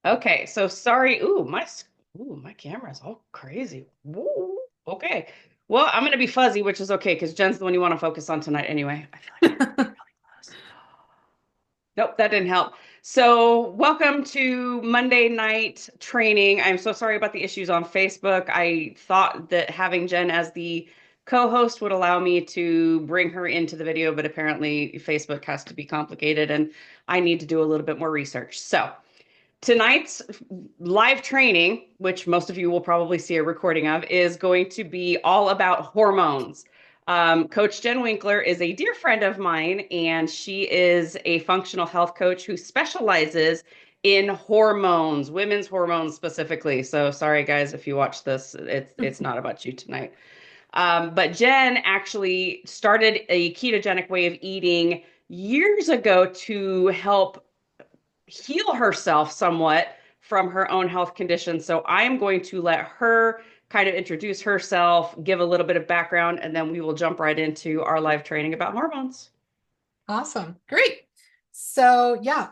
Okay, so sorry. My camera's all crazy. Woo. Okay. Well, I'm gonna be fuzzy, which is okay because Jen's the one you want to focus on tonight anyway. I feel like I have to be really close. Nope, that didn't help. So, welcome to Monday night training. I'm so sorry about the issues on Facebook. I thought that having Jen as the co-host would allow me to bring her into the video, but apparently Facebook has to be complicated and I need to do a little bit more research. So, tonight's live training, which most of you will probably see a recording of, is going to be all about hormones. Coach Jen Winkler is a dear friend of mine, and she is a functional health coach who specializes in hormones, women's hormones specifically. So sorry, guys, if you watch this, it's not about you tonight. But Jen actually started a ketogenic way of eating years ago to help heal herself somewhat from her own health condition. So I'm going to let her kind of introduce herself, give a little bit of background, and then we will jump right into our live training about hormones. Awesome. Great. So yeah,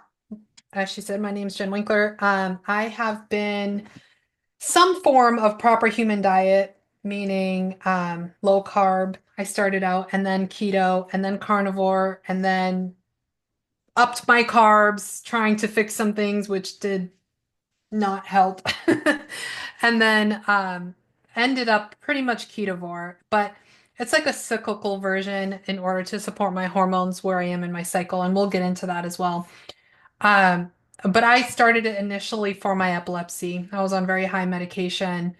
as she said, my name's Jen Winkler. I have been some form of proper human diet, meaning low carb. I started out and then keto and then carnivore and then upped my carbs, trying to fix some things which did not help. And then ended up pretty much ketovore, but it's like a cyclical version in order to support my hormones where I am in my cycle, and we'll get into that as well. Um, but I started it initially for my epilepsy. I was on very high medication,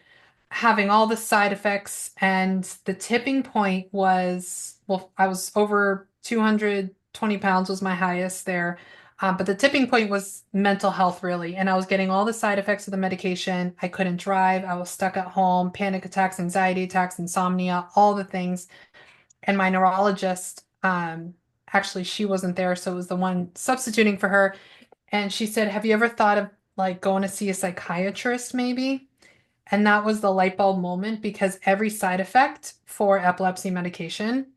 having all the side effects, and the tipping point was, well, I was over 220 pounds was my highest there. But the tipping point was mental health, really. And I was getting all the side effects of the medication. I couldn't drive. I was stuck at home, panic attacks, anxiety attacks, insomnia, all the things. And my neurologist, actually, she wasn't there, so it was the one substituting for her. And she said, "Have you ever thought of like going to see a psychiatrist, maybe?" And that was the light bulb moment because every side effect for epilepsy medication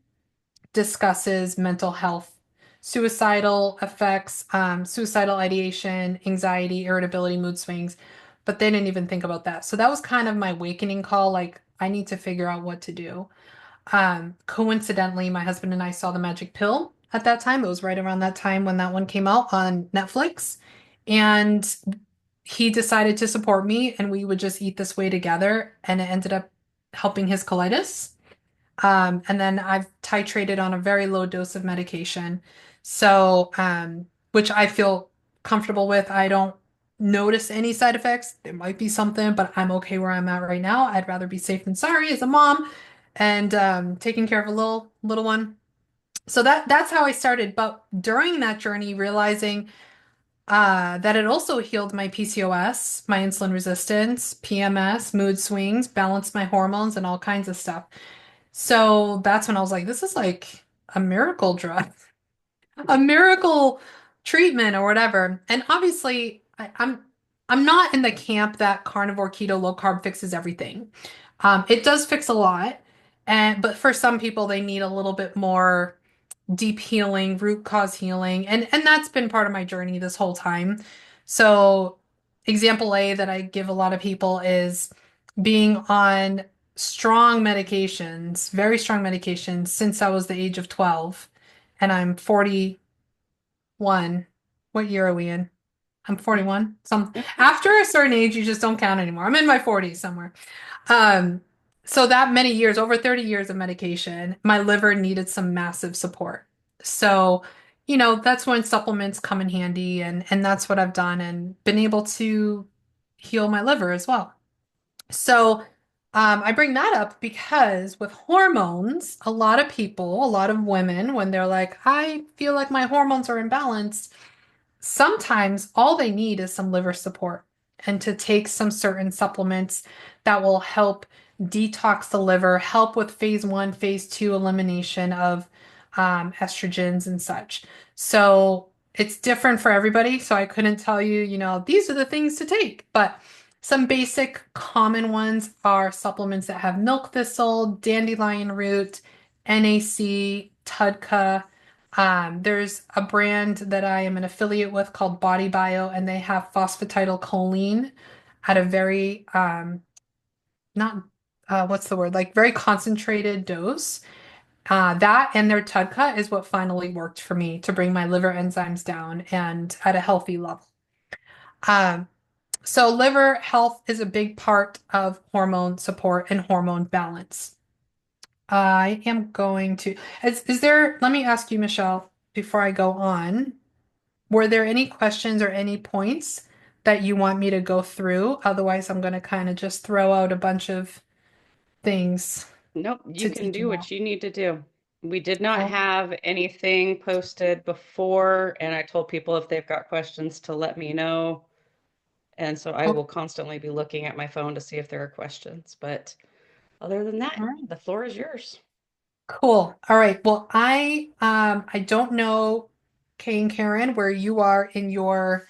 discusses mental health, suicidal effects, suicidal ideation, anxiety, irritability, mood swings. But they didn't even think about that. So that was kind of my awakening call. Like, I need to figure out what to do. Coincidentally, my husband and I saw The Magic Pill at that time. It was right around that time when that one came out on Netflix. And he decided to support me, and we would just eat this way together. And it ended up helping his colitis. And then I've titrated on a very low dose of medication. So, which I feel comfortable with. I don't notice any side effects. There might be something, but I'm okay where I'm at right now. I'd rather be safe than sorry as a mom and taking care of a little one. So that's how I started. But during that journey, realizing that it also healed my PCOS, my insulin resistance, PMS, mood swings, balanced my hormones, and all kinds of stuff. So that's when I was like, this is like a miracle drug, a miracle treatment or whatever. And obviously, I'm not in the camp that carnivore, keto, low carb fixes everything. It does fix a lot, and but for some people, they need a little bit more deep healing, root cause healing, and that's been part of my journey this whole time. So, example A that I give a lot of people is being on strong medications, very strong medications since I was the age of 12, and I'm 41. What year are we in? I'm 41. Some after a certain age, you just don't count anymore. I'm in my 40s somewhere. Um, so that many years, over 30 years of medication, my liver needed some massive support. So, that's when supplements come in handy, and that's what I've done and been able to heal my liver as well. So, I bring that up because with hormones, a lot of people, a lot of women, when they're like, I feel like my hormones are imbalanced, sometimes all they need is some liver support and to take some certain supplements that will help detox the liver, help with phase one, phase two elimination of estrogens and such. So it's different for everybody. So I couldn't tell you, these are the things to take, but some basic common ones are supplements that have milk thistle, dandelion root, NAC, TUDCA. There's a brand that I am an affiliate with called Body Bio, and they have phosphatidylcholine at a very not what's the word? Like very concentrated dose. That and their TUDCA is what finally worked for me to bring my liver enzymes down and at a healthy level. Um, so liver health is a big part of hormone support and hormone balance. I am going to, is there, let me ask you, Michelle, before I go on, were there any questions or any points that you want me to go through? Otherwise, I'm going to kind of just throw out a bunch of things Nope, you to can teach do about. what you need to do. We did not Oh, have anything posted before, and I told people if they've got questions to let me know. And so I oh, will constantly be looking at my phone to see if there are questions. But other than that, all right. the floor is yours. Cool. All right. Well, I don't know, Kay and Karen, where you are in your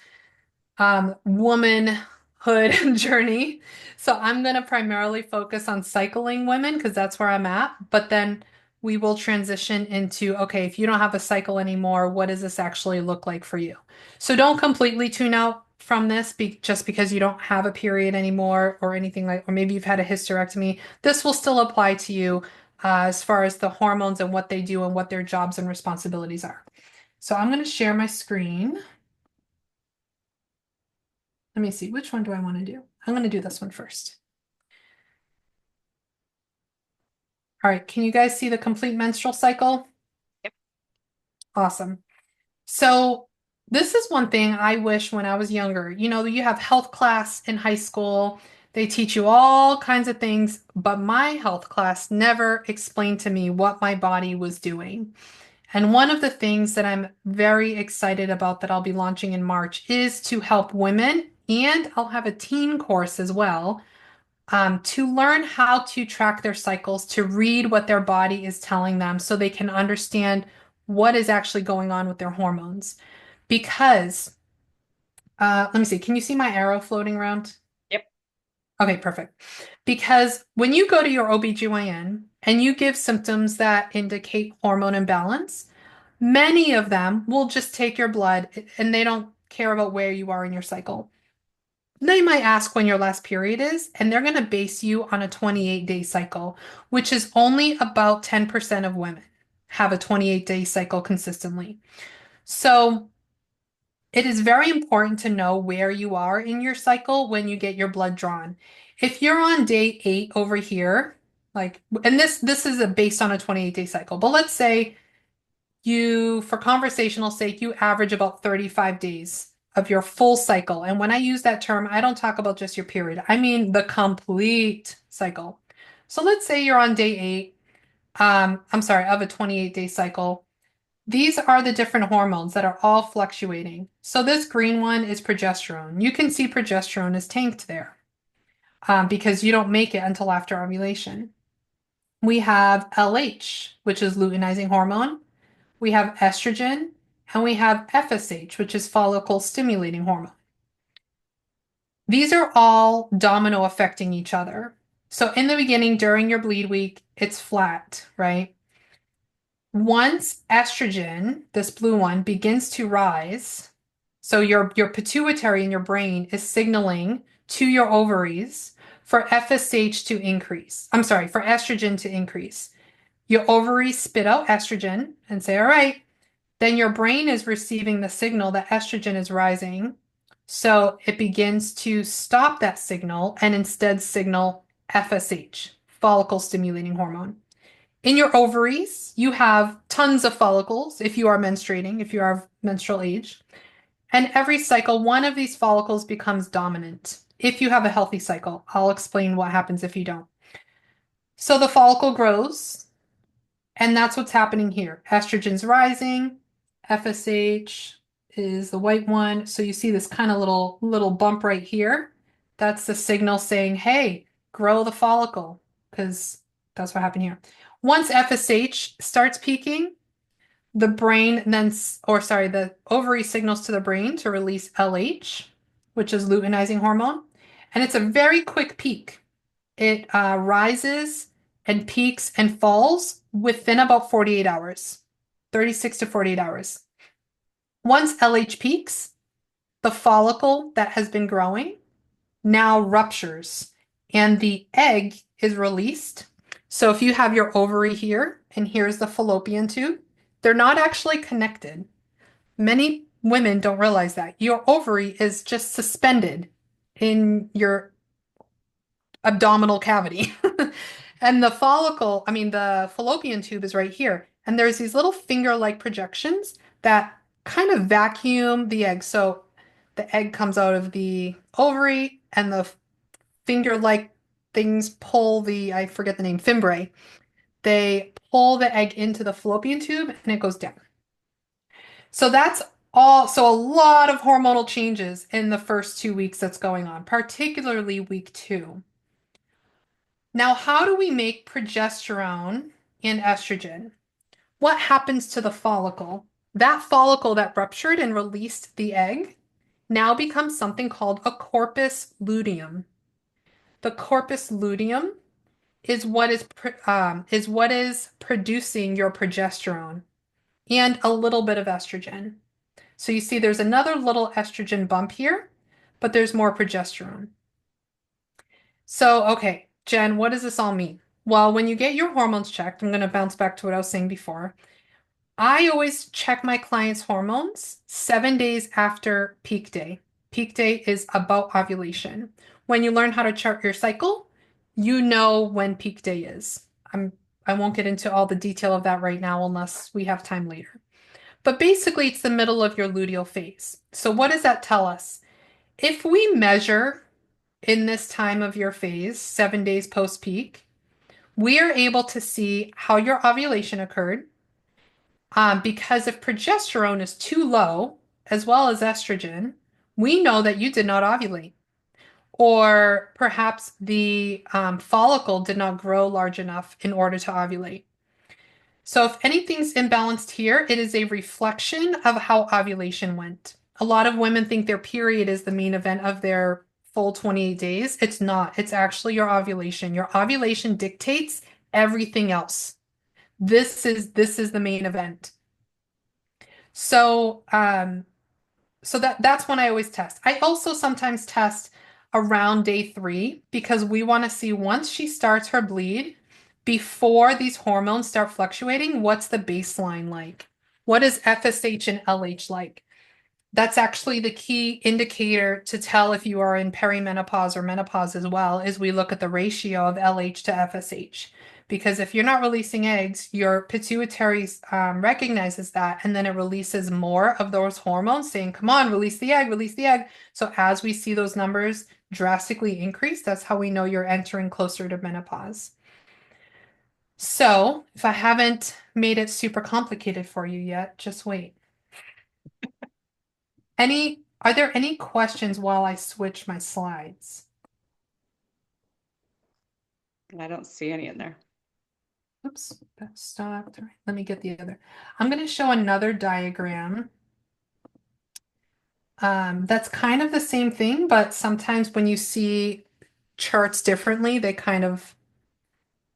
womanhood journey. So I'm going to primarily focus on cycling women because that's where I'm at. But then we will transition into, okay, if you don't have a cycle anymore, what does this actually look like for you? So don't completely tune out from this just because you don't have a period anymore or anything like, or maybe you've had a hysterectomy. This will still apply to you as far as the hormones and what they do and what their jobs and responsibilities are. So I'm going to share my screen. Let me see, which one do I want to do? I'm going to do this one first. All right, can you guys see the complete menstrual cycle? Yep. Awesome. So this is one thing I wish when I was younger. You know, you have health class in high school. They teach you all kinds of things, but my health class never explained to me what my body was doing. And one of the things that I'm very excited about that I'll be launching in March is to help women, and I'll have a teen course as well to learn how to track their cycles, to read what their body is telling them so they can understand what is actually going on with their hormones. Because, let me see, can you see my arrow floating around? Yep. Okay, perfect. Because when you go to your OBGYN and you give symptoms that indicate hormone imbalance, many of them will just take your blood and they don't care about where you are in your cycle. They might ask when your last period is, and they're going to base you on a 28-day cycle, which is only about 10% of women have a 28-day cycle consistently. So it is very important to know where you are in your cycle when you get your blood drawn. If you're on day 8 over here, like, and this is based on a 28-day cycle, but let's say you, for conversational sake, you average about 35 days of your full cycle. And when I use that term, I don't talk about just your period. I mean the complete cycle. So let's say you're on day 8, I'm sorry, of a 28-day cycle. These are the different hormones that are all fluctuating. So this green one is progesterone. You can see progesterone is tanked there because you don't make it until after ovulation. We have LH, which is luteinizing hormone. We have estrogen, and we have FSH, which is follicle stimulating hormone. These are all domino affecting each other. So in the beginning, during your bleed week, it's flat, right? Once estrogen, this blue one, begins to rise, so your pituitary in your brain is signaling to your ovaries for FSH to increase. I'm sorry, for estrogen to increase. Your ovaries spit out estrogen and say, all right, then your brain is receiving the signal that estrogen is rising. So it begins to stop that signal and instead signal FSH, follicle stimulating hormone. In your ovaries, you have tons of follicles if you are menstruating, if you are of menstrual age. And every cycle, one of these follicles becomes dominant. If you have a healthy cycle, I'll explain what happens if you don't. So the follicle grows, and that's what's happening here. Estrogen's rising, FSH is the white one. So you see this kind of little bump right here. That's the signal saying, hey, grow the follicle, because that's what happened here. Once FSH starts peaking, the brain then, or sorry, the ovary signals to the brain to release LH, which is luteinizing hormone. And it's a very quick peak. It rises and peaks and falls within about 48 hours. 36 to 48 hours. Once LH peaks, the follicle that has been growing now ruptures and the egg is released. So if you have your ovary here and here's the fallopian tube, they're not actually connected. Many women don't realize that. Your ovary is just suspended in your abdominal cavity. And the follicle, I mean, the fallopian tube is right here. And there's these little finger-like projections that kind of vacuum the egg. So the egg comes out of the ovary and the finger-like things pull the, I forget the name, fimbriae. They pull the egg into the fallopian tube and it goes down. So that's all. So a lot of hormonal changes in the first 2 weeks that's going on, particularly week 2. Now, how do we make progesterone and estrogen? What happens to the follicle? That follicle that ruptured and released the egg now becomes something called a corpus luteum. The corpus luteum is what is producing your progesterone and a little bit of estrogen. So you see there's another little estrogen bump here, but there's more progesterone. So, okay, Jen, what does this all mean? Well, when you get your hormones checked, I'm going to bounce back to what I was saying before. I always check my clients' hormones 7 days after peak day. Peak day is about ovulation. When you learn how to chart your cycle, you know when peak day is. I won't get into all the detail of that right now unless we have time later. But basically, it's the middle of your luteal phase. So what does that tell us? If we measure in this time of your phase, 7 days post-peak, we are able to see how your ovulation occurred. Because if progesterone is too low, as well as estrogen, we know that you did not ovulate. Or perhaps the follicle did not grow large enough in order to ovulate. So if anything's imbalanced here, it is a reflection of how ovulation went. A lot of women think their period is the main event of their full 28 days. It's not. It's actually your ovulation. Your ovulation dictates everything else. This is the main event. So that's when I always test. I also sometimes test around day 3 because we want to see once she starts her bleed, before these hormones start fluctuating, what's the baseline like? What is FSH and LH like? That's actually the key indicator to tell if you are in perimenopause or menopause as well, is we look at the ratio of LH to FSH. Because if you're not releasing eggs, your pituitary recognizes that, and then it releases more of those hormones saying, come on, release the egg, release the egg. So as we see those numbers drastically increase, that's how we know you're entering closer to menopause. So if I haven't made it super complicated for you yet, just wait. Are there any questions while I switch my slides? I don't see any in there. Oops, that stopped. All right, let me get the other. I'm going to show another diagram. That's kind of the same thing, but sometimes when you see charts differently, they kind of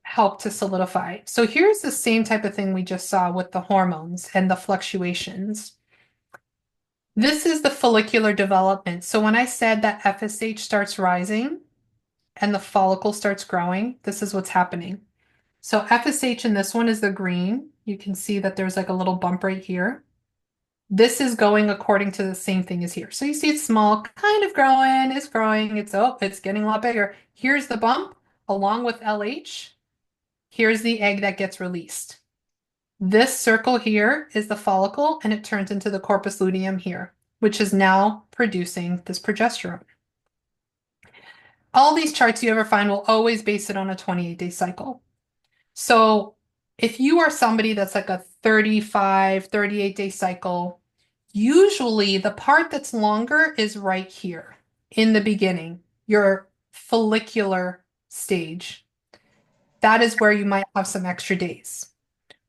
help to solidify. So here's the same type of thing we just saw with the hormones and the fluctuations. This is the follicular development. So when I said that FSH starts rising and the follicle starts growing, this is what's happening. So FSH in this one is the green. You can see that there's like a little bump right here. This is going according to the same thing as here. So you see it's small, kind of growing, it's growing, it's getting a lot bigger. Here's the bump along with LH. Here's the egg that gets released. This circle here is the follicle and it turns into the corpus luteum here, which is now producing this progesterone. All these charts you ever find will always base it on a 28-day cycle. So if you are somebody that's like a 35, 38-day cycle, usually the part that's longer is right here in the beginning, your follicular stage. That is where you might have some extra days.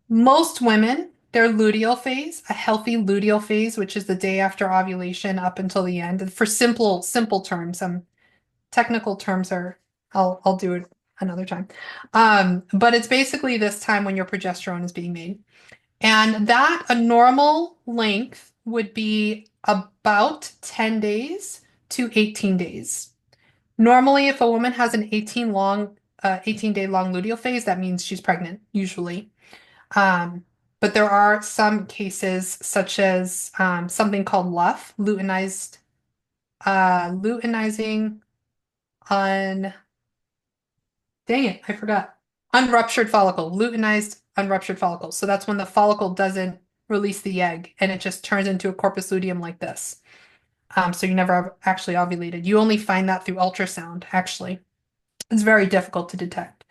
Most women, their luteal phase, a healthy luteal phase, which is the day after ovulation up until the end. For simple terms, some technical terms I'll do it another time. But it's basically this time when your progesterone is being made. And that a normal length would be about 10 days to 18 days. Normally, if a woman has an 18-day long luteal phase, that means she's pregnant, usually. Um, but there are some cases, such as something called luteinizing on, dang it, I forgot. Unruptured follicle, luteinized unruptured follicle. So that's when the follicle doesn't release the egg and it just turns into a corpus luteum like this. So you never actually ovulated. You only find that through ultrasound, actually. It's very difficult to detect.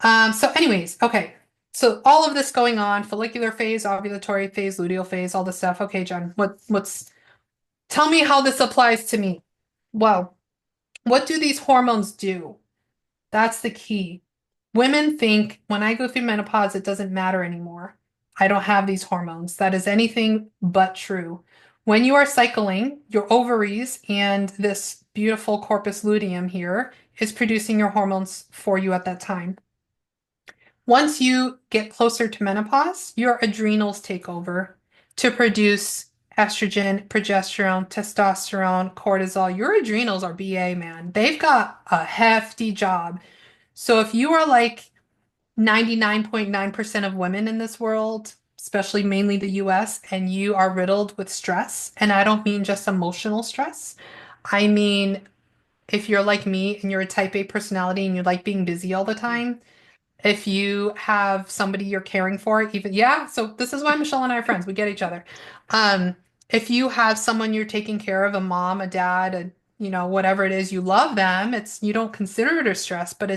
So anyways, okay. So all of this going on, follicular phase, ovulatory phase, luteal phase, all this stuff. Okay, Jen, tell me how this applies to me. Well, what do these hormones do? That's the key. Women think when I go through menopause, it doesn't matter anymore. I don't have these hormones. That is anything but true. When you are cycling, your ovaries and this beautiful corpus luteum here is producing your hormones for you at that time. Once you get closer to menopause, your adrenals take over to produce estrogen, progesterone, testosterone, cortisol. Your adrenals are BA, man. They've got a hefty job. So if you are like 99.9% of women in this world, especially mainly the US, and you are riddled with stress, and I don't mean just emotional stress, I mean if you're like me and you're a type A personality and you like being busy all the time, if you have somebody you're caring for, even yeah, so this is why Michelle and I are friends. We get each other. Um, if you have someone you're taking care of, a mom, a dad, whatever it is, you love them, it's you don't consider it a stress, but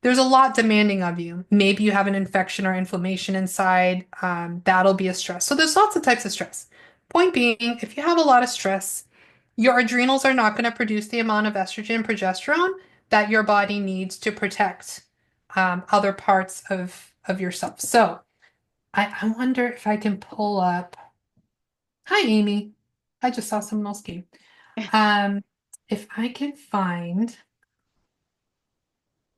there's a lot demanding of you. Maybe you have an infection or inflammation inside. That'll be a stress. So there's lots of types of stress. Point being, if you have a lot of stress, your adrenals are not going to produce the amount of estrogen and progesterone that your body needs to protect other parts of yourself. So I wonder if I can pull up. Hi, Amy. I just saw someone else came. Um, if I can find.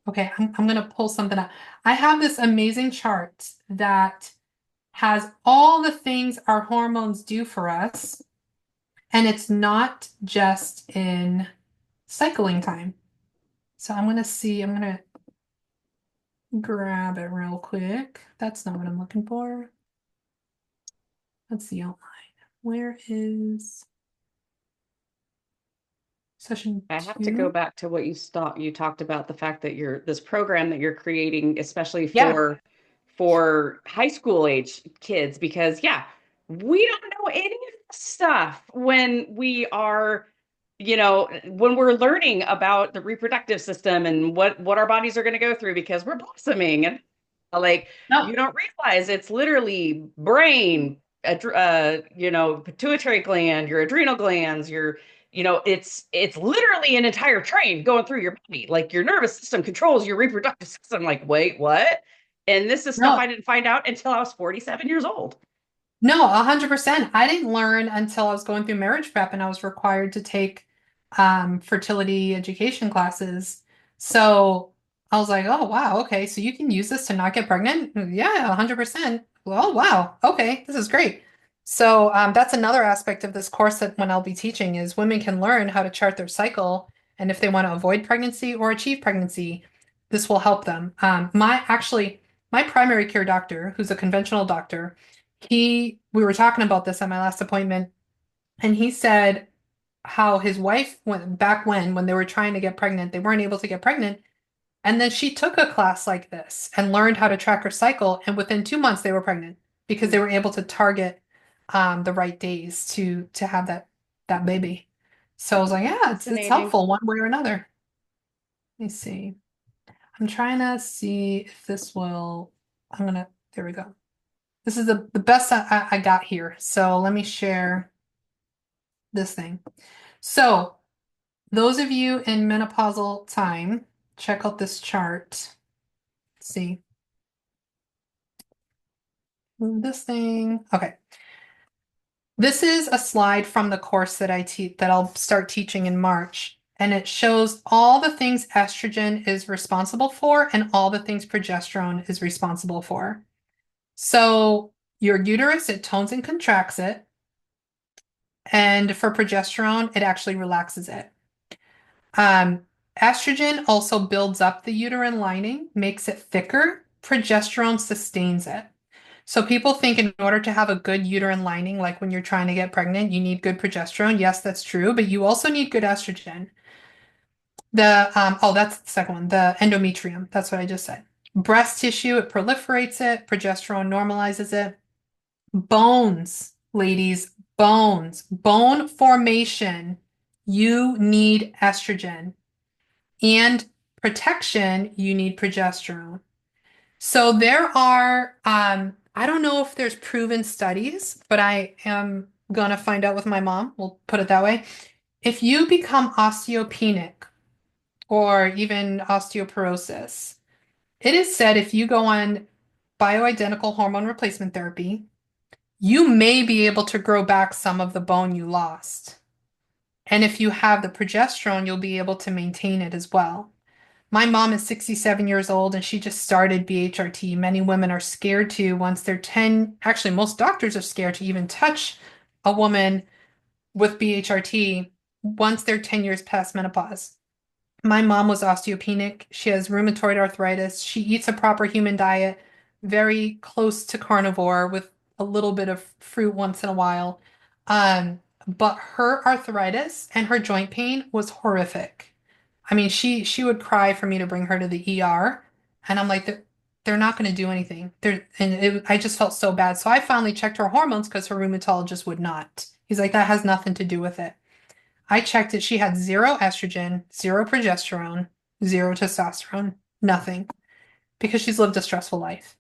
Okay, I'm gonna pull something up. I have this amazing chart that has all the things our hormones do for us, and it's not just in cycling time. So I'm gonna grab it real quick. That's not what I'm looking for. Let's see outline. Where is session I have to go 2? back to what you talked about the fact that you're this program that you're creating, especially Yeah. for high school age kids, because yeah, we don't know any of this stuff when we are, when we're learning about the reproductive system and what our bodies are going to go through because we're blossoming and like No, you don't realize it's literally brain, pituitary gland, your adrenal glands, it's literally an entire train going through your body. Like your nervous system controls your reproductive system. Like, wait, what? And this is stuff no. I didn't find out until I was 47 years old. No, 100%. I didn't learn until I was going through marriage prep and I was required to take fertility education classes. So I was like, oh, wow, okay, so you can use this to not get pregnant? Yeah, 100%. Well, wow, okay, this is great. So that's another aspect of this course that when I'll be teaching is women can learn how to chart their cycle. And if they want to avoid pregnancy or achieve pregnancy, this will help them. My primary care doctor, who's a conventional doctor, we were talking about this at my last appointment, and he said how his wife went back when they were trying to get pregnant, they weren't able to get pregnant. And then she took a class like this and learned how to track her cycle. And within 2 months, they were pregnant because they were able to target the right days to have that baby. So I was like, yeah, it's Fascinating. helpful one way or another. Let me see. I'm trying to see if this will. There we go. This is the best I got here. So let me share this thing. So those of you in menopausal time, check out this chart. Let's see. Move this thing. Okay. This is a slide from the course that I'll start teaching in March. And it shows all the things estrogen is responsible for and all the things progesterone is responsible for. So Your uterus, it tones and contracts it. And for progesterone, it actually relaxes it. Um, Estrogen also builds up the uterine lining, makes it thicker. Progesterone sustains it. So people think in order to have a good uterine lining, like when you're trying to get pregnant, you need good progesterone. Yes, that's true, but you also need good estrogen. That's the second one, the endometrium. That's what I just said. Breast tissue, it proliferates it. Progesterone normalizes it. Bones, ladies, bones, bone formation. You need estrogen. And protection, you need progesterone. So there are, I don't know if there's proven studies, but I am gonna find out with my mom. We'll put it that way. If you become osteopenic or even osteoporosis, it is said if you go on bioidentical hormone replacement therapy, you may be able to grow back some of the bone you lost. And if you have the progesterone, you'll be able to maintain it as well. My mom is 67 years old and she just started BHRT. Many women are scared to once they're 10, actually, most doctors are scared to even touch a woman with BHRT once they're 10 years past menopause. My mom was osteopenic. She has rheumatoid arthritis. She eats a proper human diet, very close to carnivore with a little bit of fruit once in a while. But her arthritis and her joint pain was horrific. I mean, she would cry for me to bring her to the ER, and I'm like, they're not going to do anything. I just felt so bad. So I finally checked her hormones because her rheumatologist would not. He's like, that has nothing to do with it. I checked it. She had zero estrogen, zero progesterone, zero testosterone, nothing, because she's lived a stressful life.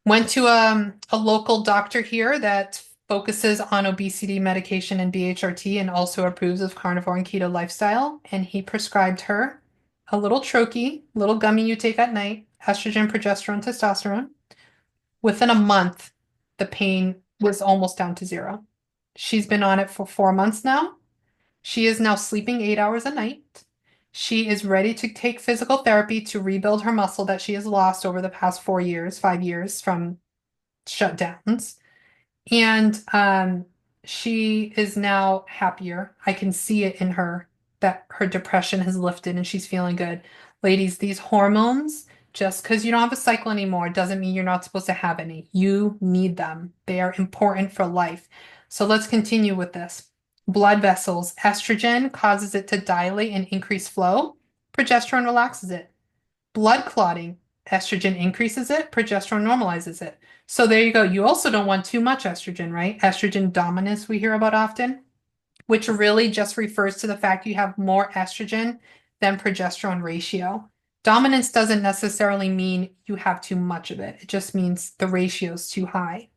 Went to a local doctor here that focuses on obesity medication and BHRT and also approves of carnivore and keto lifestyle. And he prescribed her a little troche, little gummy you take at night, estrogen, progesterone, testosterone. Within a month, the pain was almost down to zero. She's been on it for 4 months now. She is now sleeping 8 hours a night. She is ready to take physical therapy to rebuild her muscle that she has lost over the past 4 years, 5 years from shutdowns. And she is now happier. I can see it in her that her depression has lifted and she's feeling good. Ladies, these hormones, just because you don't have a cycle anymore, doesn't mean you're not supposed to have any. You need them. They are important for life. So let's continue with this. Blood vessels. Estrogen causes it to dilate and increase flow. Progesterone relaxes it. Blood clotting. Estrogen increases it. Progesterone normalizes it. So there you go. You also don't want too much estrogen, right? Estrogen dominance we hear about often, which really just refers to the fact you have more estrogen than progesterone ratio. Dominance doesn't necessarily mean you have too much of it. It just means the ratio is too high.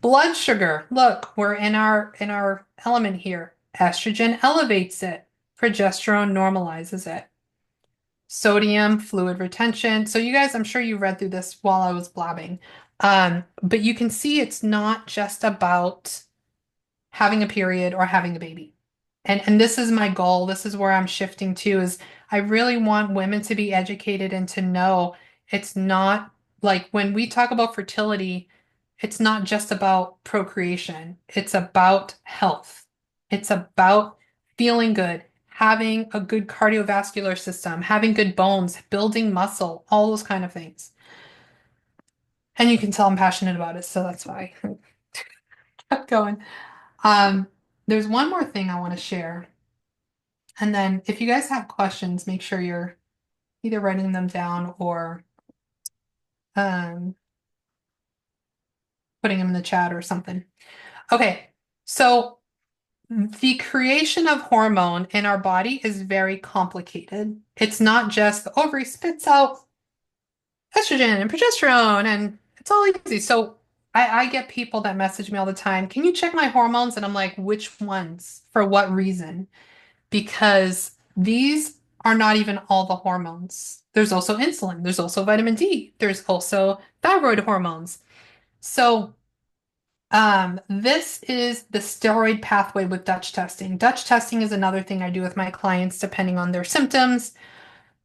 Blood sugar. Look, we're in our element here. Estrogen elevates it. Progesterone normalizes it. Sodium, fluid retention. So you guys, I'm sure you read through this while I was blabbing. But you can see it's not just about having a period or having a baby. And this is my goal. This is where I'm shifting to is I really want women to be educated and to know it's not like when we talk about fertility, it's not just about procreation. It's about health. It's about feeling good, having a good cardiovascular system, having good bones, building muscle, all those kind of things. And you can tell I'm passionate about it, so that's why I kept going. Um, there's one more thing I want to share. And then if you guys have questions, make sure you're either writing them down or um, putting them in the chat or something. Okay, so the creation of hormone in our body is very complicated. It's not just the ovary spits out estrogen and progesterone and it's all easy. So I get people that message me all the time, can you check my hormones? And I'm like, which ones? For what reason? Because these are not even all the hormones. There's also insulin, there's also vitamin D, there's also thyroid hormones. So this is the steroid pathway with Dutch testing. Dutch testing is another thing I do with my clients depending on their symptoms,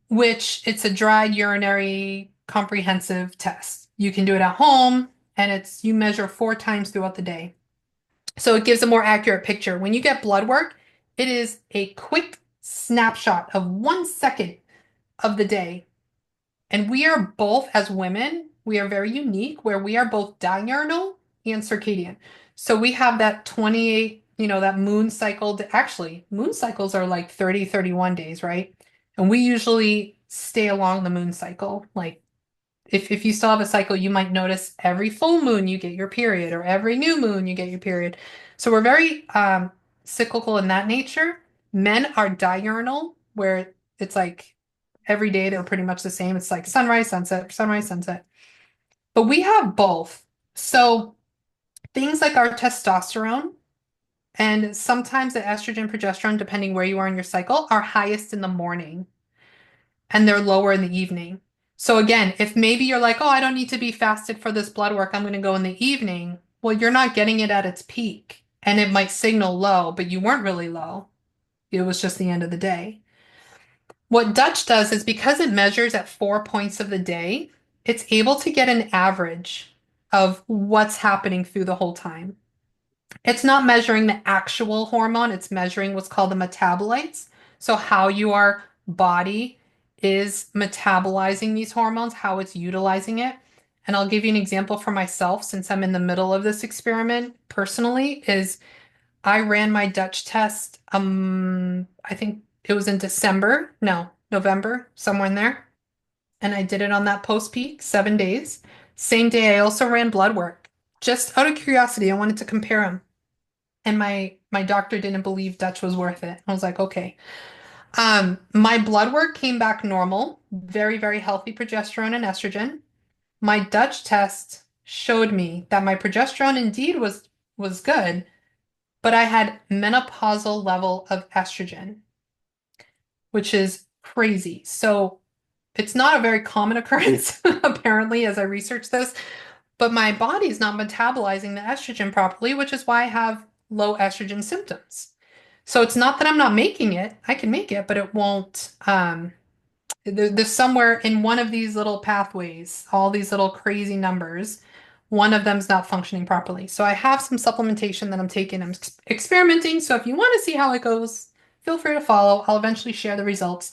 which it's a dry urinary comprehensive test. You can do it at home. and it's you measure 4 times throughout the day. So it gives a more accurate picture. When you get blood work, it is a quick snapshot of 1 second of the day. And we are both, as women, we are very unique where we are both diurnal and circadian. So we have that 28, that moon cycle. Actually, moon cycles are like 30, 31 days, right? And we usually stay along the moon cycle. Like if you still have a cycle, you might notice every full moon you get your period, or every new moon you get your period. So we're very cyclical in that nature. Men are diurnal, where it's like every day they're pretty much the same. It's like sunrise, sunset, sunrise, sunset. But we have both. So things like our testosterone and sometimes the estrogen, progesterone, depending where you are in your cycle, are highest in the morning and they're lower in the evening. So again, if maybe you're like, oh, I don't need to be fasted for this blood work, I'm going to go in the evening. Well, you're not getting it at its peak and it might signal low, but you weren't really low. It was just the end of the day. What Dutch does is because it measures at 4 points of the day, it's able to get an average of what's happening through the whole time. It's not measuring the actual hormone, it's measuring what's called the metabolites. So, how your body is metabolizing these hormones, how it's utilizing it. And I'll give you an example for myself since I'm in the middle of this experiment personally is I ran my Dutch test I think it was in December, no, November, somewhere in there. And I did it on that post peak, 7 days. Same day I also ran blood work. Just out of curiosity, I wanted to compare them. And my doctor didn't believe Dutch was worth it. I was like, okay. My blood work came back normal, very, very healthy progesterone and estrogen. My Dutch test showed me that my progesterone indeed was good, but I had menopausal level of estrogen, which is crazy. So it's not a very common occurrence, apparently, as I research this, but my body is not metabolizing the estrogen properly, which is why I have low estrogen symptoms. So it's not that I'm not making it. I can make it, but it won't. There's somewhere in one of these little pathways, all these little crazy numbers, one of them's not functioning properly. So I have some supplementation that I'm taking. I'm experimenting. So if you want to see how it goes, feel free to follow. I'll eventually share the results.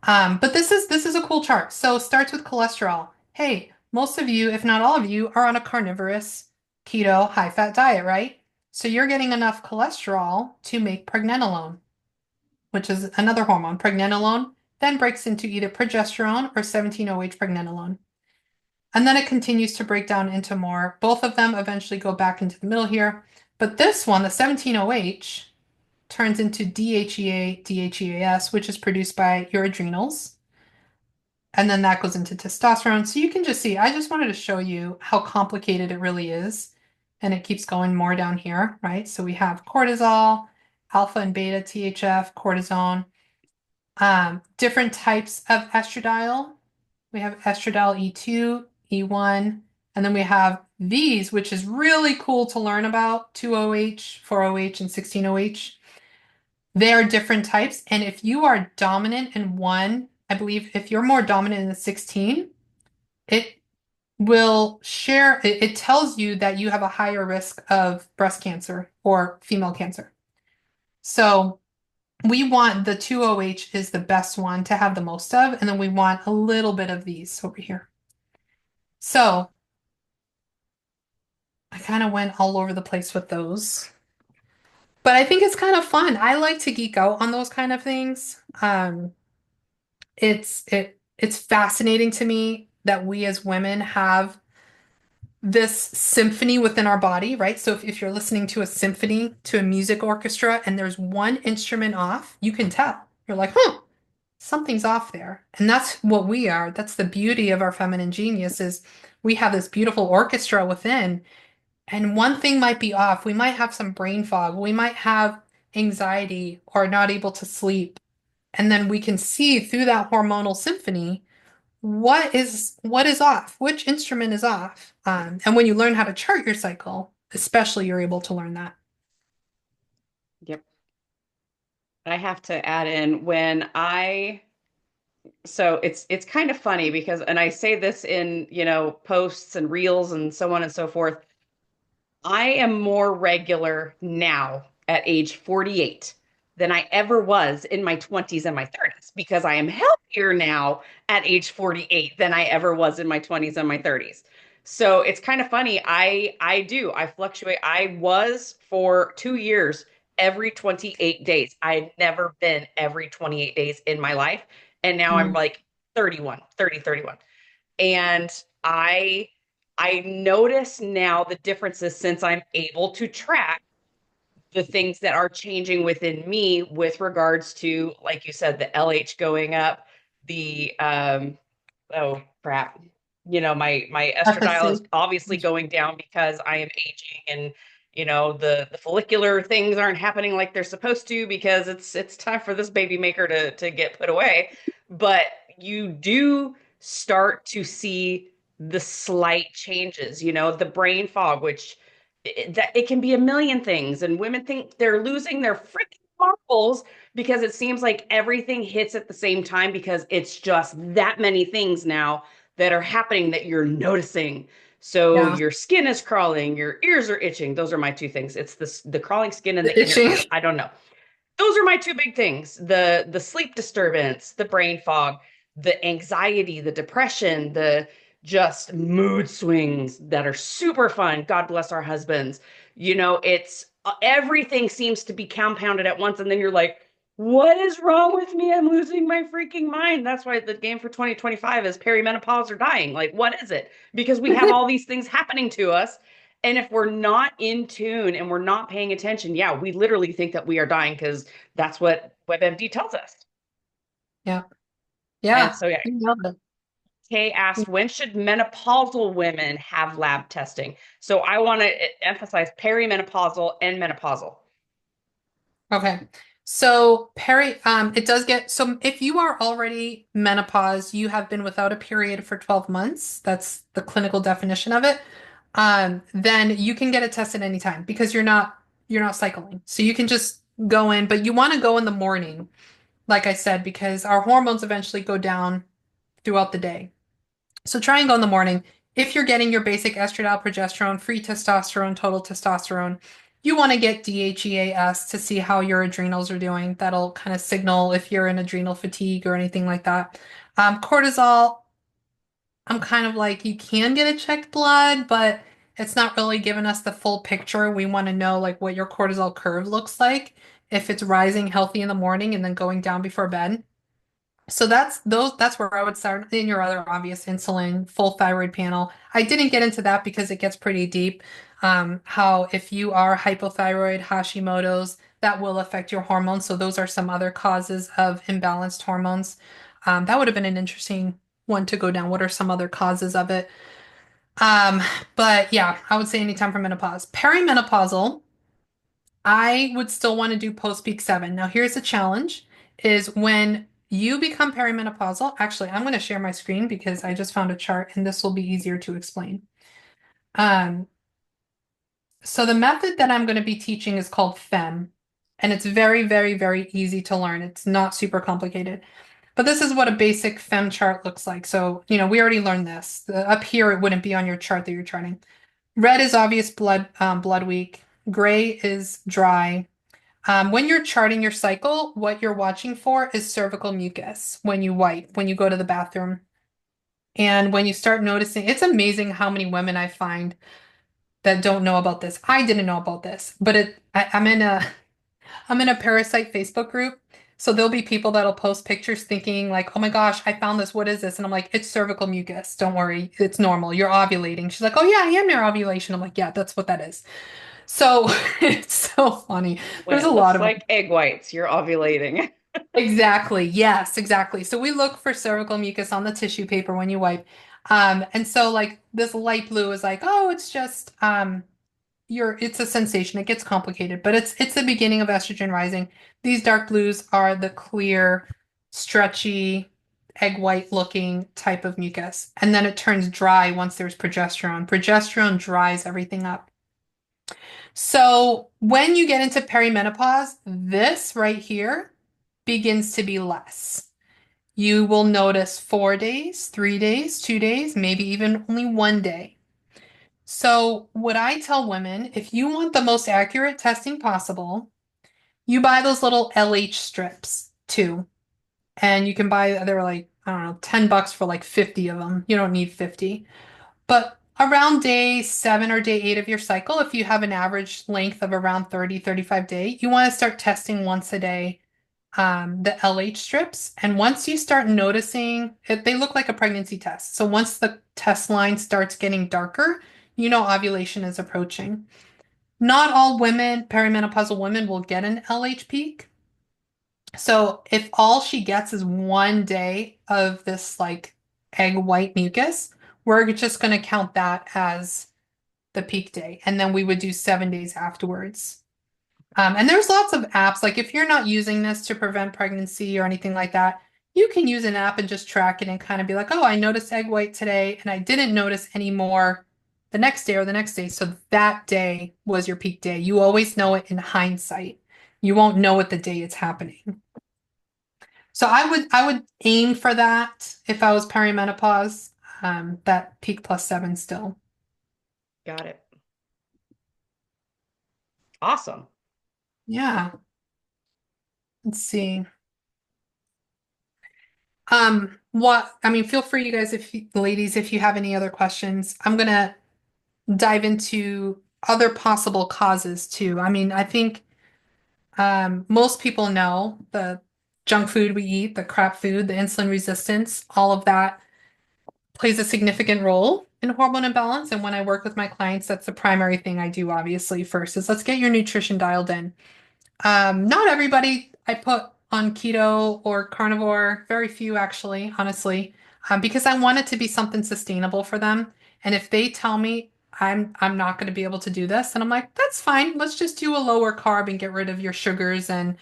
But this is a cool chart. So it starts with cholesterol. Hey, most of you, if not all of you, are on a carnivorous keto high-fat diet, right? So you're getting enough cholesterol to make pregnenolone, which is another hormone. Pregnenolone then breaks into either progesterone or 17-OH pregnenolone. And then it continues to break down into more. Both of them eventually go back into the middle here. But this one, the 17-OH, turns into DHEA, DHEAS, which is produced by your adrenals. And then that goes into testosterone. So you can just see, I just wanted to show you how complicated it really is. And it keeps going more down here, right? So we have cortisol, alpha and beta, THF, cortisone, different types of estradiol. We have estradiol E2, E1, and then we have these, which is really cool to learn about, 2-OH, 4-OH, and 16-OH. They are different types. And if you are dominant in one, I believe if you're more dominant in the 16, it will share, it tells you that you have a higher risk of breast cancer or female cancer. So we want the 2-OH is the best one to have the most of, and then we want a little bit of these over here. So I kind of went all over the place with those. But I think it's kind of fun. I like to geek out on those kind of things. It's fascinating to me that we as women have this symphony within our body, right? So if you're listening to a symphony, to a music orchestra, and there's one instrument off, you can tell. You're like, huh, something's off there. And that's what we are. That's the beauty of our feminine genius is we have this beautiful orchestra within, and one thing might be off. We might have some brain fog. We might have anxiety or not able to sleep. And then we can see through that hormonal symphony what is off, which instrument is off. And when you learn how to chart your cycle, especially you're able to learn that. Yep. I have to add in when I So it's kind of funny because, and I say this in, posts and reels and so on and so forth. I am more regular now at age 48 than I ever was in my 20s and my 30s because I am healthier now at age 48 than I ever was in my 20s and my 30s. So it's kind of funny. I fluctuate. I was for 2 years every 28 days. I had never been every 28 days in my life. And now I'm Mm. like 31. And I I notice now the differences since I'm able to track the things that are changing within me with regards to, like you said, the LH going up, the oh crap, my estradiol is FSC. obviously going down because I am aging, and the follicular things aren't happening like they're supposed to because it's time for this baby maker to get put away. But you do start to see the slight changes, the brain fog, which it can be a million things, and women think they're losing their freaking marbles because it seems like everything hits at the same time because it's just that many things now that are happening that you're noticing. So Yeah. your skin is crawling, your ears are itching. Those are my two things. It's the crawling skin and The the inner itching. ear. I don't know. Those are my two big things. The sleep disturbance, the brain fog, the anxiety, the depression, the just mood swings that are super fun. God bless our husbands. It's everything seems to be compounded at once, and then you're like, what is wrong with me? I'm losing my freaking mind. That's why the game for 2025 is perimenopause or dying. Like, what is it? Because we have all these things happening to us. And if we're not in tune and we're not paying attention, yeah, we literally think that we are dying because that's what WebMD tells us. Yeah. And Yeah. so, yeah, You nailed it. Kay asked, when should menopausal women have lab testing? So I want to emphasize perimenopausal and menopausal. Okay. So it does get, so if you are already menopause, you have been without a period for 12 months, that's the clinical definition of it, then you can get it tested anytime because you're not cycling. So you can just go in, but you want to go in the morning, like I said, because our hormones eventually go down throughout the day. So try and go in the morning. If you're getting your basic estradiol, progesterone, free testosterone, total testosterone, you want to get DHEAS to see how your adrenals are doing. That'll kind of signal if you're in adrenal fatigue or anything like that. Cortisol, I'm kind of like, you can get a checked blood, but it's not really giving us the full picture. We want to know like what your cortisol curve looks like, if it's rising healthy in the morning and then going down before bed. So that's where I would start. Then your other obvious insulin, full thyroid panel. I didn't get into that because it gets pretty deep. How if you are hypothyroid, Hashimoto's, that will affect your hormones. So those are some other causes of imbalanced hormones. That would have been an interesting one to go down. What are some other causes of it? Um, but yeah, I would say anytime for menopause. Perimenopausal. I would still want to do post peak 7. Now, here's the challenge is when you become perimenopausal, actually, I'm going to share my screen because I just found a chart and this will be easier to explain. Um, so the method that I'm going to be teaching is called FEM, and it's very, very, very easy to learn. It's not super complicated. But this is what a basic FEM chart looks like. So, we already learned this. Up here, it wouldn't be on your chart that you're charting. Red is obvious blood weak. Gray is dry. When you're charting your cycle, what you're watching for is cervical mucus when you wipe, when you go to the bathroom. And when you start noticing, it's amazing how many women I find that don't know about this. I didn't know about this, but I'm in a parasite Facebook group. So there'll be people that'll post pictures thinking like, "Oh my gosh, I found this. What is this?" And I'm like, "It's cervical mucus. Don't worry. It's normal. You're ovulating." She's like, "Oh yeah, I am near ovulation." I'm like, "Yeah, that's what that is." So it's so funny. When There's it a lot looks of like egg whites, you're ovulating. Exactly. Yes, exactly. So we look for cervical mucus on the tissue paper when you wipe. And so like this light blue is like, oh, it's just it's a sensation. It gets complicated, but it's the beginning of estrogen rising. These dark blues are the clear, stretchy, egg white looking type of mucus. And then it turns dry once there's progesterone. Progesterone dries everything up. So when you get into perimenopause, this right here begins to be less. You will notice 4 days, 3 days, 2 days, maybe even only one day. So, what I tell women, if you want the most accurate testing possible, you buy those little LH strips too. And you can buy, they're like, I don't know, $10 for like 50 of them. You don't need 50. But around day 7 or day 8 of your cycle, if you have an average length of around 30, 35 day, you want to start testing once a day the LH strips. And once you start noticing it, they look like a pregnancy test. So once the test line starts getting darker, you know ovulation is approaching. Not all women, perimenopausal women, will get an LH peak. So if all she gets is one day of this like egg white mucus, we're just going to count that as the peak day. And then we would do 7 days afterwards. And there's lots of apps. Like if you're not using this to prevent pregnancy or anything like that, you can use an app and just track it and kind of be like, oh, I noticed egg white today and I didn't notice any more the next day or the next day. So that day was your peak day. You always know it in hindsight. You won't know it the day it's happening. So I would aim for that if I was perimenopause, that peak plus 7 still. Got it. Awesome. Yeah. Let's see. What I mean, feel free, you guys, if you, ladies, if you have any other questions. I'm gonna dive into other possible causes too. I mean, I think most people know the junk food we eat, the crap food, the insulin resistance, all of that plays a significant role in hormone imbalance. And when I work with my clients, that's the primary thing I do, obviously, first is let's get your nutrition dialed in. Not everybody I put on keto or carnivore, very few actually, honestly, because I want it to be something sustainable for them. And if they tell me I'm not going to be able to do this, and I'm like, that's fine. Let's just do a lower carb and get rid of your sugars and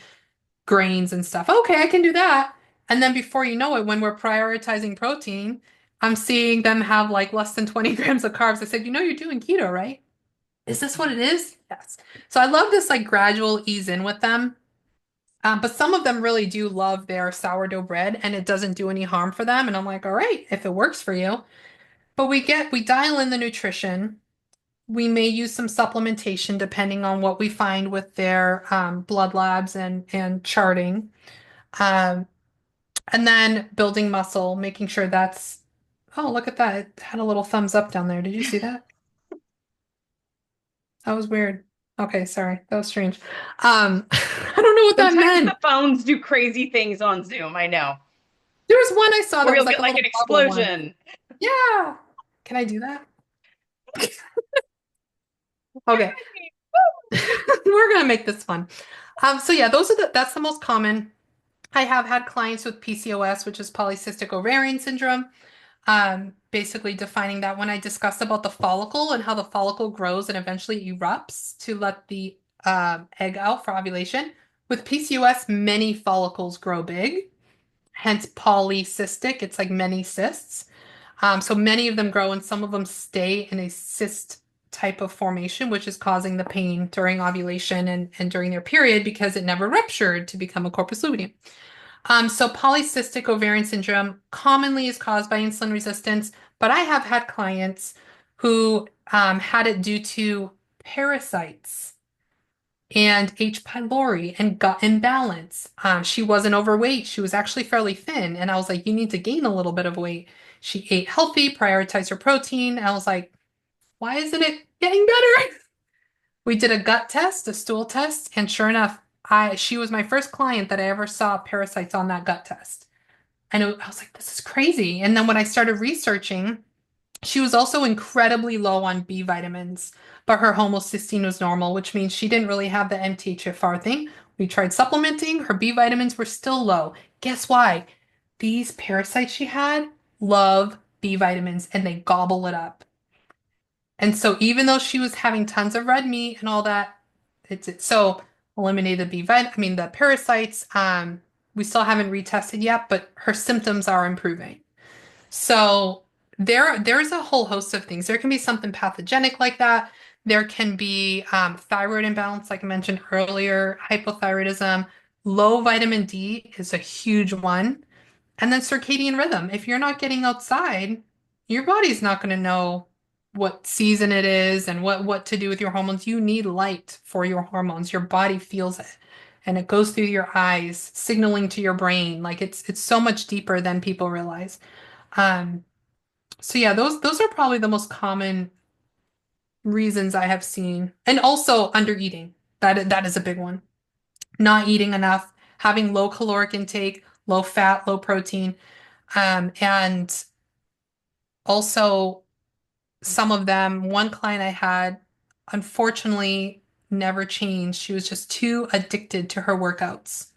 grains and stuff. Okay, I can do that. And then before you know it, when we're prioritizing protein, I'm seeing them have like less than 20 grams of carbs. I said, you know, you're doing keto, right? Is this what it is? Yes. So I love this like gradual ease in with them. But some of them really do love their sourdough bread and it doesn't do any harm for them. And I'm like, all right, if it works for you. But we dial in the nutrition. We may use some supplementation depending on what we find with their blood labs and charting. Um, and then building muscle, making sure that's, oh, look at that. It had a little thumbs up down there. Did you see that? That was weird. Okay, sorry. That was strange. I don't know what that Sometimes the meant. phones do crazy things on Zoom. I know. There was one I saw that Or was you'll like get a like little an bubble one. explosion. Yeah. Can I do that? Okay. We're gonna make this fun. So yeah, that's the most common. I have had clients with PCOS, which is polycystic ovarian syndrome. Basically defining that when I discussed about the follicle and how the follicle grows and eventually erupts to let the egg out for ovulation. With PCOS, many follicles grow big, hence polycystic. It's like many cysts. So many of them grow and some of them stay in a cyst type of formation, which is causing the pain during ovulation and during their period because it never ruptured to become a corpus luteum. So polycystic ovarian syndrome commonly is caused by insulin resistance, but I have had clients who had it due to parasites and H. pylori and gut imbalance. She wasn't overweight. She was actually fairly thin. And I was like, you need to gain a little bit of weight. She ate healthy, prioritized her protein. I was like, why isn't it getting better? We did a gut test, a stool test, and sure enough, she was my first client that I ever saw parasites on that gut test. And I was like, this is crazy. And then when I started researching, she was also incredibly low on B vitamins, but her homocysteine was normal, which means she didn't really have the MTHFR thing. We tried supplementing, her B vitamins were still low. Guess why? These parasites she had love B vitamins and they gobble it up. And so even though she was having tons of red meat and all that, it's so eliminated the B vitamin, I mean the parasites, we still haven't retested yet, but her symptoms are improving. So there's a whole host of things. There can be something pathogenic like that. There can be thyroid imbalance, like I mentioned earlier, hypothyroidism. Low vitamin D is a huge one. And then circadian rhythm. If you're not getting outside, your body's not going to know what season it is and what to do with your hormones. You need light for your hormones. Your body feels it. And it goes through your eyes, signaling to your brain. Like it's so much deeper than people realize. Um, so yeah, those are probably the most common reasons I have seen. And also under eating. That is a big one. Not eating enough, having low caloric intake, low fat, low protein. And also some of them, one client I had, unfortunately never changed. She was just too addicted to her workouts.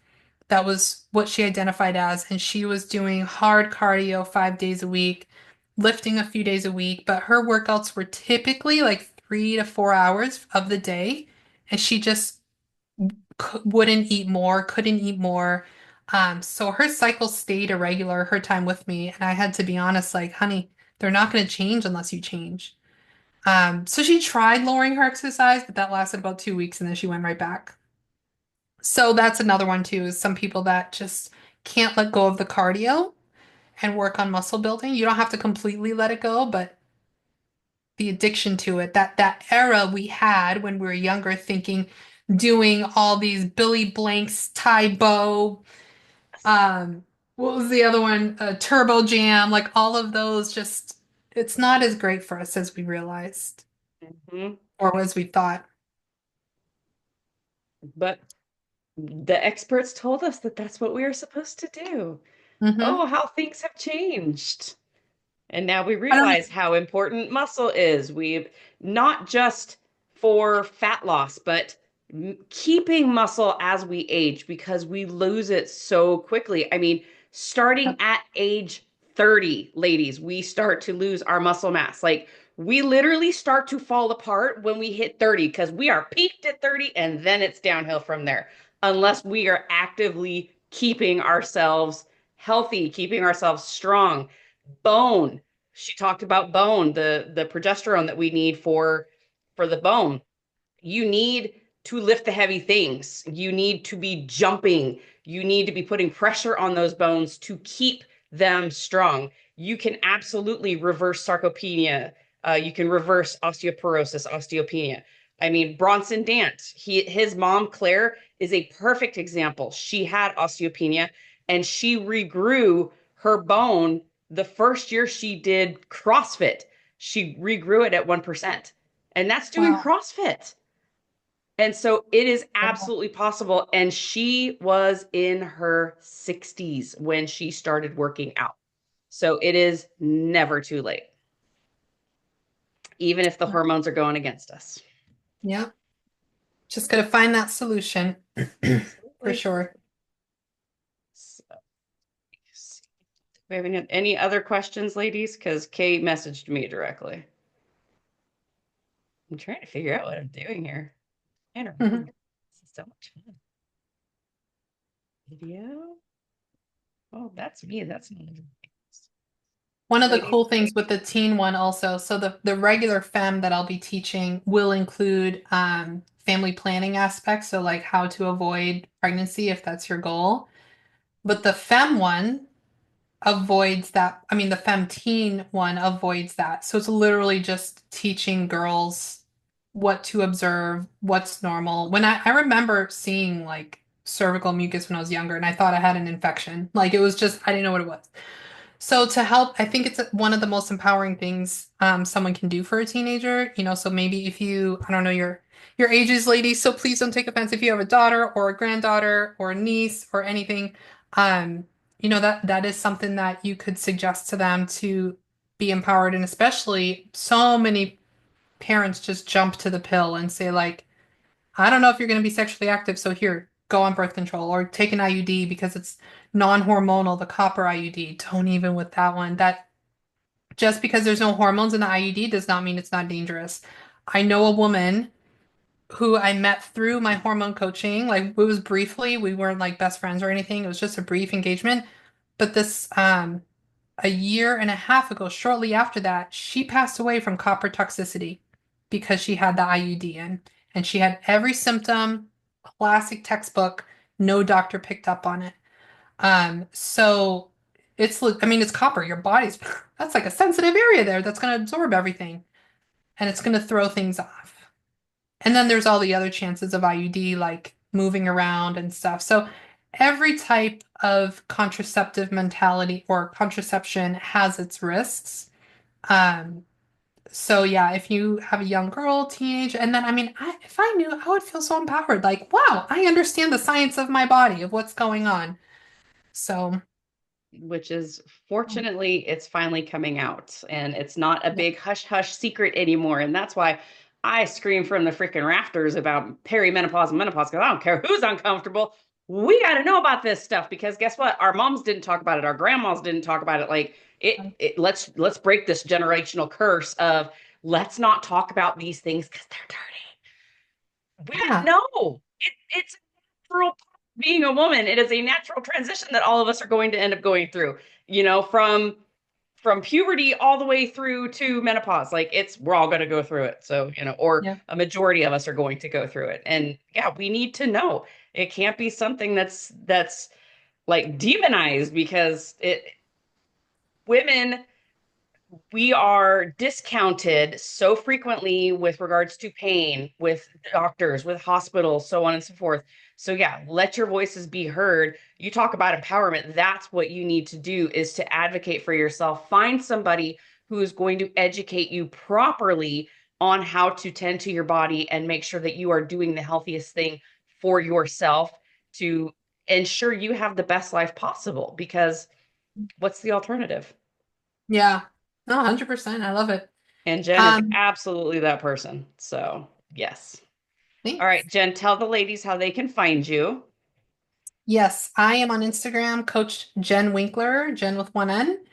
That was what she identified as. And she was doing hard cardio 5 days a week, lifting a few days a week, but her workouts were typically like 3 to 4 hours of the day. And she just wouldn't eat more, couldn't eat more. So her cycle stayed irregular, her time with me. And I had to be honest, like, honey, they're not going to change unless you change. So she tried lowering her exercise, but that lasted about 2 weeks and then she went right back. So that's another one too, is some people that just can't let go of the cardio and work on muscle building. You don't have to completely let it go, but the addiction to it, that era we had when we were younger, thinking doing all these Billy Blanks, Tae Bo, um, what was the other one? Turbo Jam, like all of those just it's not as great for us as we realized Mhm. or as we thought. But the experts told us that that's what we were supposed to do. Hmm. Oh, how things have changed. And now we I don't realize how important muscle is. We've not just for fat loss, but keeping muscle as we age because we lose it so quickly. I mean, starting know. at age 30, ladies, we start to lose our muscle mass. Like we literally start to fall apart when we hit 30 because we are peaked at 30 and then it's downhill from there. Unless we are actively keeping ourselves healthy, keeping ourselves strong. Bone. She talked about bone, the progesterone that we need for the bone. You need to lift the heavy things. You need to be jumping. You need to be putting pressure on those bones to keep them strong. You can absolutely reverse sarcopenia. You can reverse osteoporosis, osteopenia. I mean, Bronson Dant, his mom, Claire, is a perfect example. She had osteopenia and she regrew her bone the first year she did CrossFit. She regrew it at 1%. And that's doing Wow. CrossFit. And so it is Incredible. absolutely possible. And she was in her 60s when she started working out. So it is never too late, even if the hormones are going against us. Yeah. Just got to find that solution for Absolutely. sure. So, do we have any other questions, ladies? Because Kay messaged me directly. I'm trying to figure out what I'm doing here. I don't remember. Mhm. This is so much fun. Video. Oh, that's me. That's not even. One of the Ladies. cool things with the teen one also, so the regular fem that I'll be teaching will include family planning aspects, so like how to avoid pregnancy if that's your goal. But the fem one avoids that. I mean, the fem teen one avoids that. So it's literally just teaching girls what to observe, what's normal. When I remember seeing like cervical mucus when I was younger and I thought I had an infection. Like it was just, I didn't know what it was. So to help, I think it's one of the most empowering things someone can do for a teenager. So maybe if you, I don't know your ages, ladies, so please don't take offense if you have a daughter or a granddaughter or a niece or anything. Um, that is something that you could suggest to them to be empowered, and especially so many parents just jump to the pill and say like, I don't know if you're going to be sexually active, so here, go on birth control or take an IUD because it's non-hormonal, the copper IUD. Don't even with that one. That just because there's no hormones in the IUD does not mean it's not dangerous. I know a woman who I met through my hormone coaching. Like it was briefly, we weren't like best friends or anything. It was just a brief engagement. But this a year and a half ago, shortly after that, she passed away from copper toxicity because she had the IUD in. And she had every symptom, classic textbook, no doctor picked up on it. So I mean, it's copper. Your body's, that's like a sensitive area there that's going to absorb everything and it's going to throw things off. And then there's all the other chances of IUD, like moving around and stuff. So every type of contraceptive mentality or contraception has its risks. Um, so yeah, if you have a young girl, teenage, and then I mean, if I knew, I would feel so empowered. Like, wow, I understand the science of my body, of what's going on. So Which is fortunately it's finally coming out and it's not a yeah, big hush hush secret anymore. And that's why I scream from the freaking rafters about perimenopause and menopause because I don't care who's uncomfortable. We got to know about this stuff because guess what? Our moms didn't talk about it. Our grandmas didn't talk about it. Like it let's break this generational curse of let's not talk about these things because they're dirty. We yeah, didn't know. It's natural being a woman. It is a natural transition that all of us are going to end up going through, from puberty all the way through to menopause. Like we're all going to go through it. So, or yeah, a majority of us are going to go through it. And yeah, we need to know. It can't be something that's like demonized because it women we are discounted so frequently with regards to pain, with doctors, with hospitals, so on and so forth. So yeah, let your voices be heard. You talk about empowerment. That's what you need to do is to advocate for yourself. Find somebody who is going to educate you properly on how to tend to your body and make sure that you are doing the healthiest thing for yourself to ensure you have the best life possible because what's the alternative? yeah. No, 100%. I love it. And Jen is Um, absolutely that person. So, yes. All right, Thanks. Jen, tell the ladies how they can find you. Yes, I am on Instagram, Coach Jen Winkler, Jen with one N.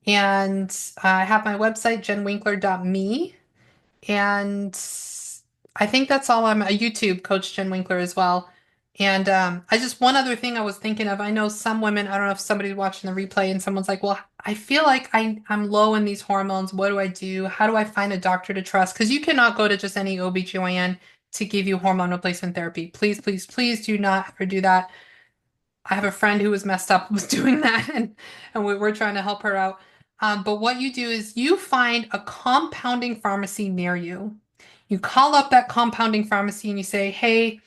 And I have my website, jenwinkler.me. And I think that's all. I'm a YouTube, Coach Jen Winkler as well. And one other thing I was thinking of, I know some women, I don't know if somebody's watching the replay and someone's like, well, I feel like I'm low in these hormones. What do I do? How do I find a doctor to trust? Because you cannot go to just any OBGYN to give you hormone replacement therapy. Please, please, please do not ever do that. I have a friend who was messed up was doing that and we're trying to help her out. But what you do is you find a compounding pharmacy near you. You call up that compounding pharmacy and you say, "Hey,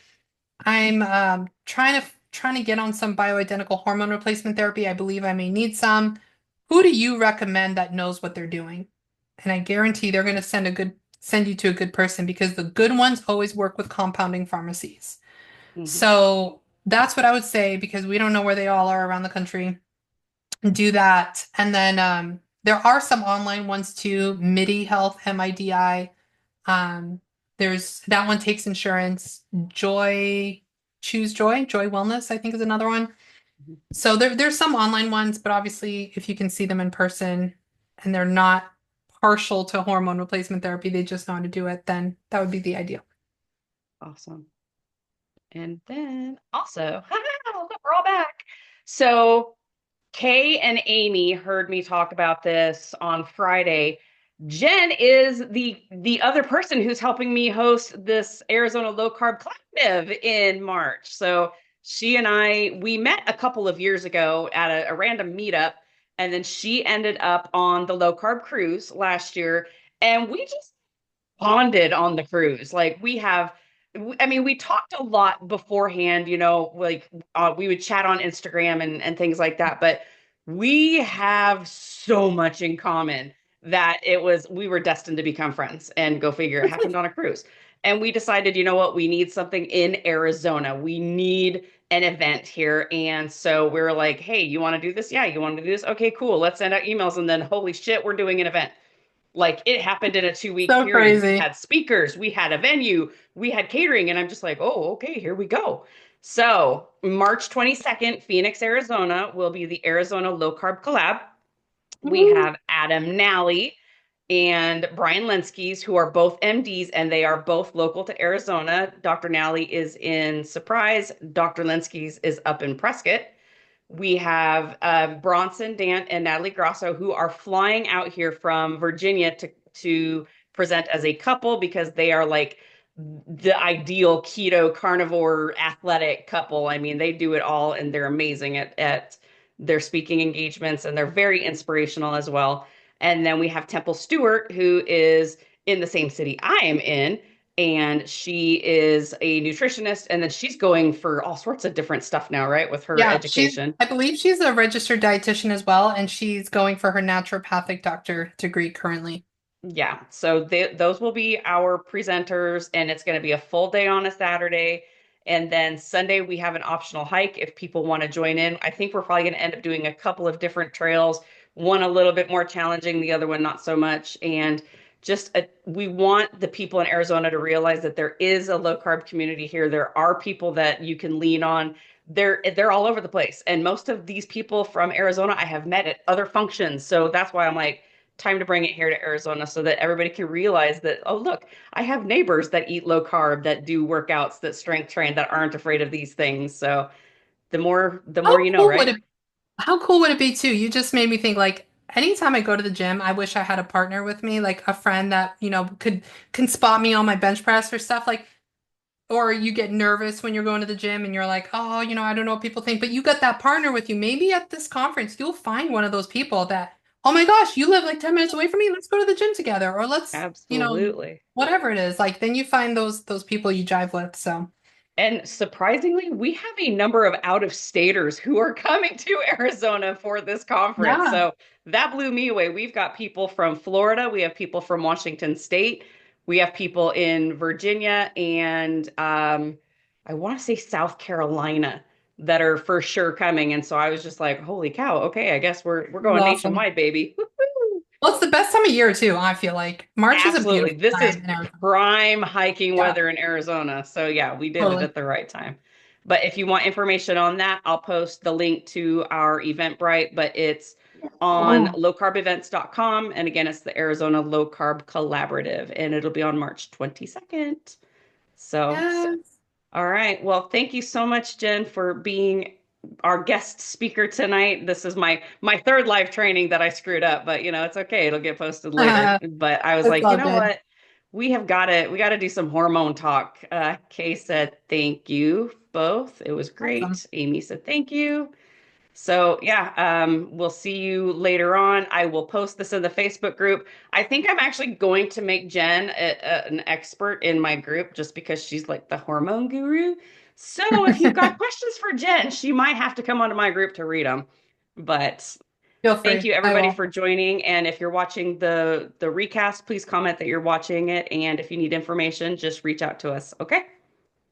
I'm trying to get on some bioidentical hormone replacement therapy. I believe I may need some. Who do you recommend that knows what they're doing?" And I guarantee they're going to send you to a good person because the good ones always work with compounding pharmacies. Mhm. So that's what I would say because we don't know where they all are around the country. Do that. And then there are some online ones too, MIDI Health, MIDI. There's that one takes insurance. Joy Wellness, I think is another one. Mhm. So there's some online ones, but obviously if you can see them in person and they're not partial to hormone replacement therapy, they just know how to do it, then that would be the ideal. Awesome. And then also, look, we're all back. So Kay and Amy heard me talk about this on Friday. Jen is the other person who's helping me host this Arizona Low Carb Collective in March. So she and we met a couple of years ago at a random meetup, and then she ended up on the low carb cruise last year, and we just bonded on the cruise. Like I mean, we talked a lot beforehand, like we would chat on Instagram and things like that, but we have so much in common that we were destined to become friends and go figure it happened on a cruise. And we decided, you know what, we need something in Arizona. We need an event here. And so we were like, hey, you want to do this? Yeah, you want to do this? Okay, cool. Let's send out emails. And then, holy shit, we're doing an event. Like it happened in a 2 week So period. We crazy. had speakers, we had a venue, we had catering, and I'm just like, oh, okay, here we go. So March 22nd, Phoenix, Arizona will be the Arizona Low Carb Collab. We Woo. have Adam Nally and Brian Lenskys, who are both MDs, and they are both local to Arizona. Dr. Nally is in Surprise. Dr. Lenskys is up in Prescott. We have Bronson, Dan, and Natalie Grosso, who are flying out here from Virginia to present as a couple because they are like the ideal keto carnivore athletic couple. I mean, they do it all and they're amazing at their speaking engagements, and they're very inspirational as well. And then we have Temple Stewart, who is in the same city I am in, and she is a nutritionist, and then she's going for all sorts of different stuff now, right, with her Yeah, education. I believe she's a registered dietitian as well, and she's going for her naturopathic doctor degree currently. Yeah, so those will be our presenters, and it's going to be a full day on a Saturday. And then Sunday, we have an optional hike if people want to join in. I think we're probably going to end up doing a couple of different trails, one a little bit more challenging, the other one not so much. And we want the people in Arizona to realize that there is a low carb community here. There are people that you can lean on. They're all over the place. And most of these people from Arizona I have met at other functions. So that's why I'm like, time to bring it here to Arizona so that everybody can realize that, oh, look, I have neighbors that eat low carb, that do workouts, that strength train, that aren't afraid of these things. So the more How you know, cool would right? it How cool would it be too? You just made me think like anytime I go to the gym, I wish I had a partner with me, like a friend that, can spot me on my bench press or stuff like or you get nervous when you're going to the gym and you're like, "Oh, I don't know what people think." But you got that partner with you. Maybe at this conference, you'll find one of those people that, "Oh my gosh, you live like 10 minutes away from me. Let's go to the gym together." Or Absolutely. whatever it is. Like then you find those people you jive with. So, And surprisingly, we have a number of out-of-staters who are coming to Arizona for this conference. yeah. So that blew me away. We've got people from Florida, we have people from Washington State, we have people in Virginia, and I want to say South Carolina that are for sure coming. And so I was just like, holy cow, okay, I guess we're It's going awesome. nationwide, baby. Well, it's the best time of year too, I feel like. March is a Absolutely. beautiful This is time in Arizona. prime hiking Yeah, weather in Arizona. So, yeah, we did it totally. at the right time. But if you want information on that, I'll post the link to our Eventbrite, but it's on lowcarbevents.com. And again, it's the Arizona Low Carb Collaborative, and it'll be on March 22nd. So, Yes. all right. Well, thank you so much, Jen, for being our guest speaker tonight. This is my third live training that I screwed up, but it's okay. It'll get posted later. But I was It's like, you all know good. what? We got to do some hormone talk. Kay said thank you both. It was Awesome. great. Amy said thank you. So yeah, we'll see you later on. I will post this in the Facebook group. I think I'm actually going to make Jen an expert in my group just because she's like the hormone guru. So if you've got questions for Jen, she might have to come onto my group to read them. But Feel thank free. you I everybody will. for joining. And if you're watching the recast, please comment that you're watching it. And if you need information, just reach out to us. Okay?